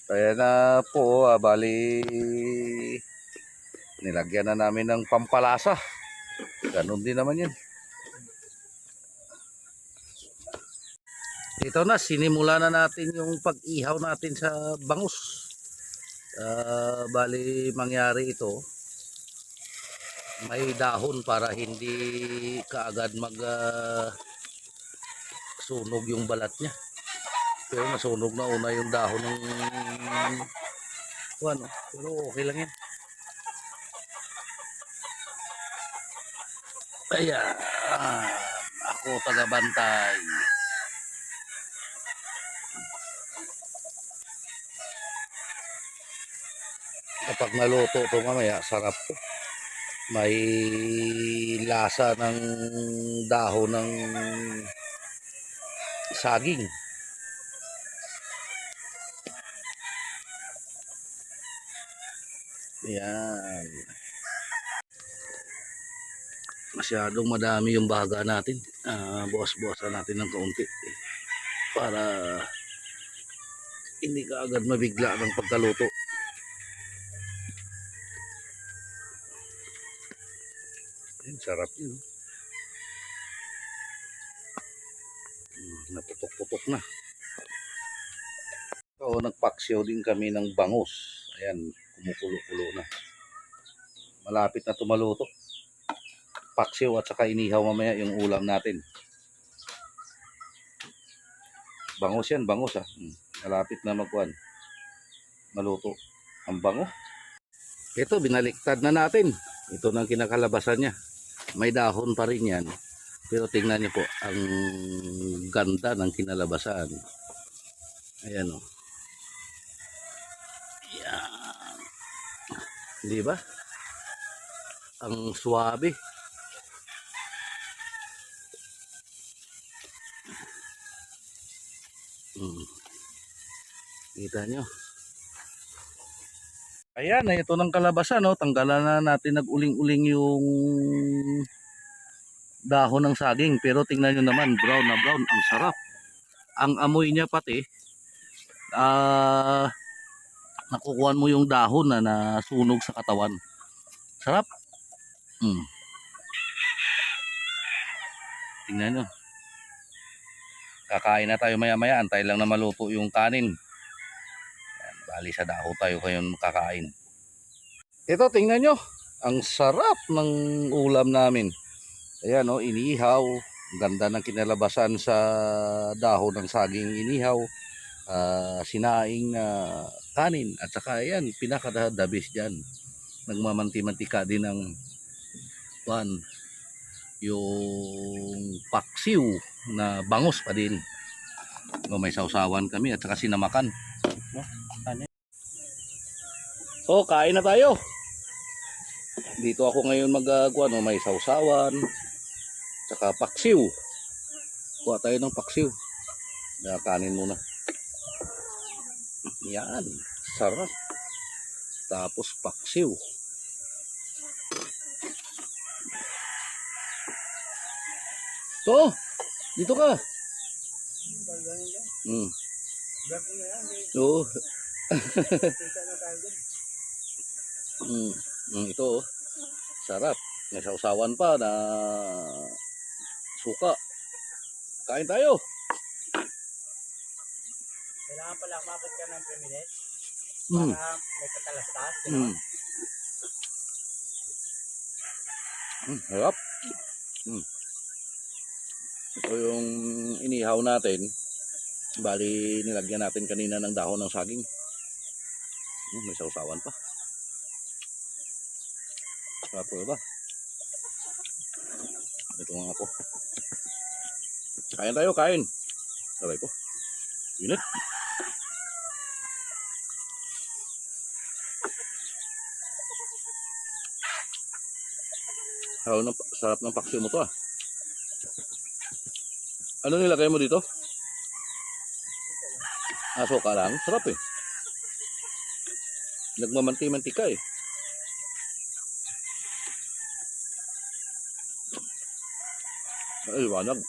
Kaya na po, bali nilagyan na namin ng pampalasa. Ganun din naman yun. Ito na, sinimula na natin yung pag-ihaw natin sa bangus. Bali mangyari ito, may dahon para hindi kaagad mag sunog yung balat niya. Pero nasunog na una yung dahon ng ano, pero okay lang yan. Ayan, ako tagabantay. Kapag naluto ito mamaya, sarap po. May lasa ng dahon ng saging. Ayan. Masyadong madami yung baga natin. Buwas-buwasan natin ng kaunti para hindi ka agad mabigla ng pagkaluto. Ayan, sarap yun. Naputok-putok na. So, nagpaksyo din kami ng bangus. Ayan, kumukulo-kulo na. Malapit na tumaluto. Paksiw at saka inihaw mamaya yung ulam natin. Bangus yan, bangus Malapit na maluto. Ang bango. Ito, binaliktad na natin. Ito na ang kinakalabasan niya. May dahon pa rin yan. Pero tingnan niyo po, ang ganda ng kinalabasan. Ayan o. Ayan. Di ba? Ang suwabe. Kita nyo. Ayan, ito ng kalabasan, no? Tanggalan na natin nag-uling-uling yung dahon ng saging. Pero tingnan nyo naman, brown na brown. Ang sarap. Ang amoy niya pati, nakukuhan mo yung dahon na nasunog sa katawan. Sarap. Tingnan nyo. Kakain na tayo maya-maya. Antay lang na maluto yung kanin. Bali sa dahon tayo ngayon makakain. Ito, tingnan nyo. Ang sarap ng ulam namin. Ayan o, inihaw. Ganda ng kinalabasan sa dahon ng saging inihaw. Sinaing na kanin. At saka ayan, pinaka-dabis dyan. Nagmamanti-mantika din ng yung paksiw na bangus pa din. May sausawan kami at saka sinamakan. So, kain na tayo. Dito ako ngayon may sausawan, saka paksiw. Kuha tayo ng paksiw. Kanin muna. Yan, sarap. Tapos paksiw. So, dito ka. So, ito, sarap. May sausawan pa na suka. Kain tayo. Kailangan pala umabot ka ng 3 minutes para may katalastas. Sarap. Ito yung inihaw natin. Bali, nilagyan natin kanina ng dahon ng saging. May sausawan pa. Sarap po ba? Ito nga po. Kain tayo, kain. Saray po. Init. Sarap ng paksiw mo to Ano nilagay mo dito? Suka lang. Sarap eh. Nagmamanti-mantika eh. Ay, liwanag.